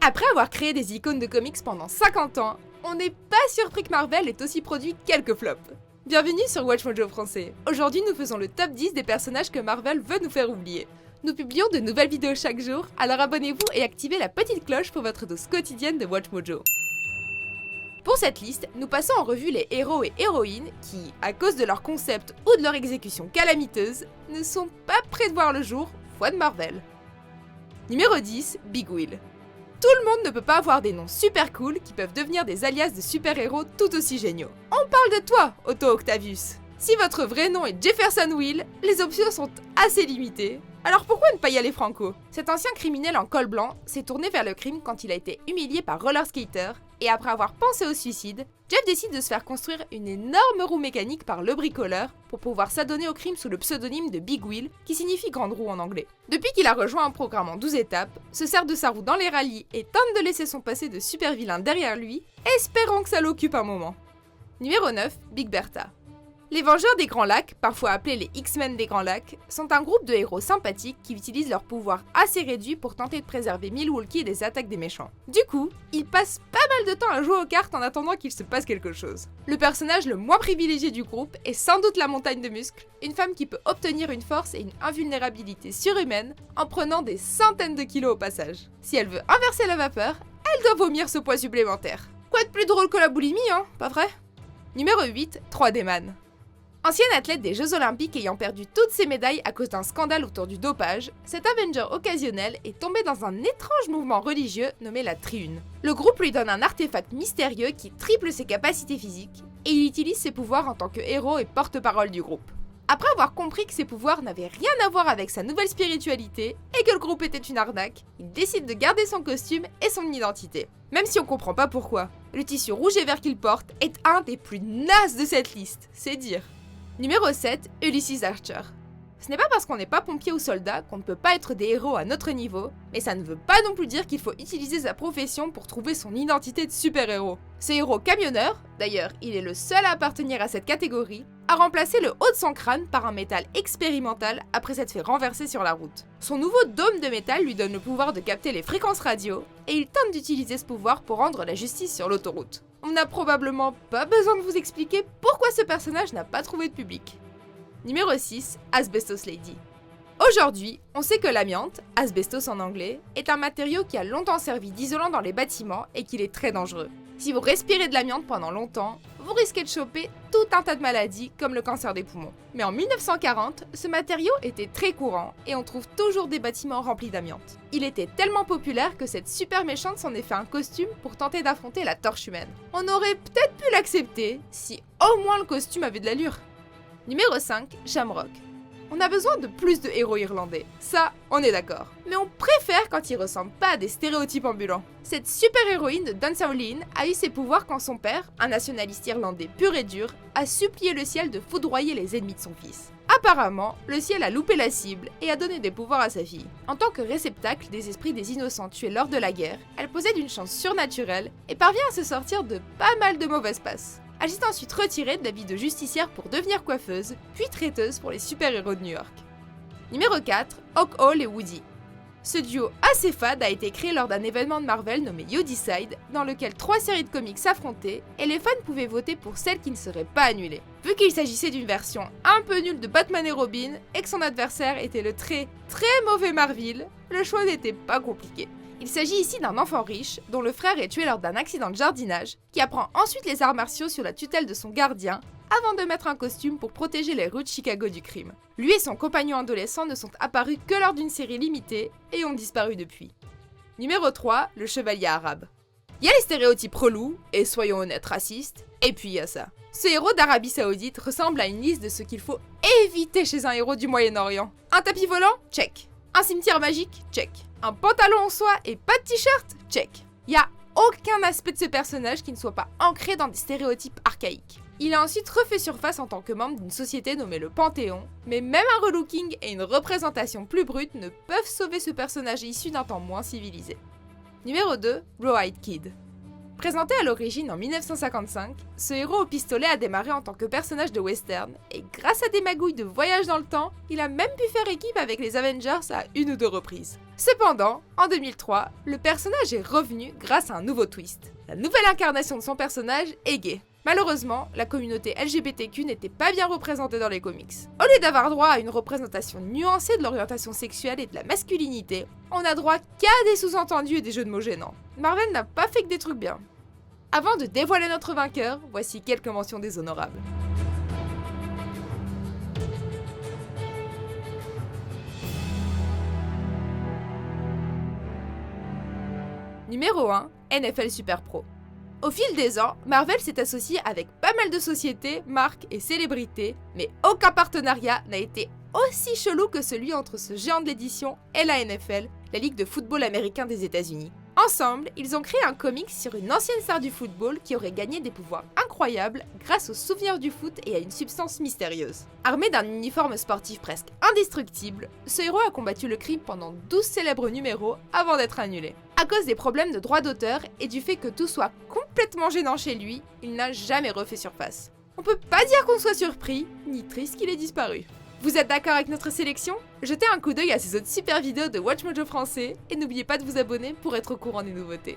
Après avoir créé des icônes de comics pendant 50 ans, on n'est pas surpris que Marvel ait aussi produit quelques flops. Bienvenue sur Watch Mojo français. Aujourd'hui, nous faisons le top 10 des personnages que Marvel veut nous faire oublier. Nous publions de nouvelles vidéos chaque jour, alors abonnez-vous et activez la petite cloche pour votre dose quotidienne de Watch Mojo. Pour cette liste, nous passons en revue les héros et héroïnes qui, à cause de leur concept ou de leur exécution calamiteuse, ne sont pas prêts de voir le jour, foi de Marvel. Numéro 10, Big Will. Tout le monde ne peut pas avoir des noms super cool qui peuvent devenir des alias de super-héros tout aussi géniaux. On parle de toi, Otto Octavius. Si votre vrai nom est Jefferson Will, les options sont assez limitées. Alors pourquoi ne pas y aller franco? Cet ancien criminel en col blanc s'est tourné vers le crime quand il a été humilié par Roller Skater, et après avoir pensé au suicide, Jeff décide de se faire construire une énorme roue mécanique par le bricoleur pour pouvoir s'adonner au crime sous le pseudonyme de Big Will, qui signifie grande roue en anglais. Depuis qu'il a rejoint un programme en 12 étapes, se sert de sa roue dans les rallyes et tente de laisser son passé de super vilain derrière lui, espérant que ça l'occupe un moment. Numéro 9, Big Bertha. Les Vengeurs des Grands Lacs, parfois appelés les X-Men des Grands Lacs, sont un groupe de héros sympathiques qui utilisent leur pouvoir assez réduit pour tenter de préserver Milwaukee des attaques des méchants. Du coup, ils passent pas mal de temps à jouer aux cartes en attendant qu'il se passe quelque chose. Le personnage le moins privilégié du groupe est sans doute la montagne de muscles, une femme qui peut obtenir une force et une invulnérabilité surhumaine en prenant des centaines de kilos au passage. Si elle veut inverser la vapeur, elle doit vomir ce poids supplémentaire. Quoi de plus drôle que la boulimie, hein, pas vrai? Numéro 8, 3D Man. Ancienne athlète des Jeux Olympiques ayant perdu toutes ses médailles à cause d'un scandale autour du dopage, cet Avenger occasionnel est tombé dans un étrange mouvement religieux nommé la Triune. Le groupe lui donne un artefact mystérieux qui triple ses capacités physiques, et il utilise ses pouvoirs en tant que héros et porte-parole du groupe. Après avoir compris que ses pouvoirs n'avaient rien à voir avec sa nouvelle spiritualité, et que le groupe était une arnaque, il décide de garder son costume et son identité. Même si on comprend pas pourquoi, le tissu rouge et vert qu'il porte est un des plus nazes de cette liste, c'est dire. Numéro 7, Ulysses Archer. Ce n'est pas parce qu'on n'est pas pompier ou soldat qu'on ne peut pas être des héros à notre niveau, mais ça ne veut pas non plus dire qu'il faut utiliser sa profession pour trouver son identité de super-héros. Ce héros camionneur, d'ailleurs il est le seul à appartenir à cette catégorie, a remplacé le haut de son crâne par un métal expérimental après s'être fait renverser sur la route. Son nouveau dôme de métal lui donne le pouvoir de capter les fréquences radio, et il tente d'utiliser ce pouvoir pour rendre la justice sur l'autoroute. On n'a probablement pas besoin de vous expliquer pourquoi ce personnage n'a pas trouvé de public. Numéro 6, Asbestos Lady. Aujourd'hui, on sait que l'amiante, asbestos en anglais, est un matériau qui a longtemps servi d'isolant dans les bâtiments et qu'il est très dangereux. Si vous respirez de l'amiante pendant longtemps, vous risquez de choper tout un tas de maladies comme le cancer des poumons. Mais en 1940, ce matériau était très courant et on trouve toujours des bâtiments remplis d'amiante. Il était tellement populaire que cette super méchante s'en est fait un costume pour tenter d'affronter la torche humaine. On aurait peut-être pu l'accepter si au moins le costume avait de l'allure. Numéro 5, Shamrock. On a besoin de plus de héros irlandais, ça, on est d'accord. Mais on préfère quand ils ressemblent pas à des stéréotypes ambulants. Cette super-héroïne de Dunfermline a eu ses pouvoirs quand son père, un nationaliste irlandais pur et dur, a supplié le ciel de foudroyer les ennemis de son fils. Apparemment, le ciel a loupé la cible et a donné des pouvoirs à sa fille. En tant que réceptacle des esprits des innocents tués lors de la guerre, elle possède une chance surnaturelle et parvient à se sortir de pas mal de mauvaises passes. Elle s'est ensuite retirée de la vie de justicière pour devenir coiffeuse, puis traiteuse pour les super-héros de New York. Numéro 4, Hawk Hall et Woody. Ce duo assez fade a été créé lors d'un événement de Marvel nommé You Decide, dans lequel 3 séries de comics s'affrontaient, et les fans pouvaient voter pour celle qui ne serait pas annulée. Vu qu'il s'agissait d'une version un peu nulle de Batman et Robin, et que son adversaire était le très mauvais Marvel, le choix n'était pas compliqué. Il s'agit ici d'un enfant riche, dont le frère est tué lors d'un accident de jardinage, qui apprend ensuite les arts martiaux sur la tutelle de son gardien, avant de mettre un costume pour protéger les rues de Chicago du crime. Lui et son compagnon adolescent ne sont apparus que lors d'une série limitée, et ont disparu depuis. Numéro 3, le chevalier arabe. Il y a les stéréotypes relous, et soyons honnêtes racistes, et puis il y a ça. Ce héros d'Arabie Saoudite ressemble à une liste de ce qu'il faut éviter chez un héros du Moyen-Orient. Un tapis volant? Check. Un cimetière magique? Check. Un pantalon en soie et pas de t-shirt? Check. Y a aucun aspect de ce personnage qui ne soit pas ancré dans des stéréotypes archaïques. Il a ensuite refait surface en tant que membre d'une société nommée le Panthéon, mais même un relooking et une représentation plus brute ne peuvent sauver ce personnage issu d'un temps moins civilisé. Numéro 2, Blue-Eyed Kid. Présenté à l'origine en 1955, ce héros au pistolet a démarré en tant que personnage de western, et grâce à des magouilles de voyage dans le temps, il a même pu faire équipe avec les Avengers à 1 ou 2 reprises. Cependant, en 2003, le personnage est revenu grâce à un nouveau twist. La nouvelle incarnation de son personnage est gay. Malheureusement, la communauté LGBTQ n'était pas bien représentée dans les comics. Au lieu d'avoir droit à une représentation nuancée de l'orientation sexuelle et de la masculinité, on a droit qu'à des sous-entendus et des jeux de mots gênants. Marvel n'a pas fait que des trucs bien. Avant de dévoiler notre vainqueur, voici quelques mentions déshonorables. Numéro 1, NFL Super Pro. Au fil des ans, Marvel s'est associé avec pas mal de sociétés, marques et célébrités, mais aucun partenariat n'a été aussi chelou que celui entre ce géant de l'édition et la NFL, la Ligue de football américain des États-Unis. Ensemble, ils ont créé un comics sur une ancienne star du football qui aurait gagné des pouvoirs incroyables grâce aux souvenirs du foot et à une substance mystérieuse. Armé d'un uniforme sportif presque indestructible, ce héros a combattu le crime pendant 12 célèbres numéros avant d'être annulé. À cause des problèmes de droits d'auteur et du fait que tout soit complètement gênant chez lui, il n'a jamais refait surface. On peut pas dire qu'on soit surpris, ni triste qu'il ait disparu. Vous êtes d'accord avec notre sélection? Jetez un coup d'œil à ces autres super vidéos de WatchMojo français et n'oubliez pas de vous abonner pour être au courant des nouveautés.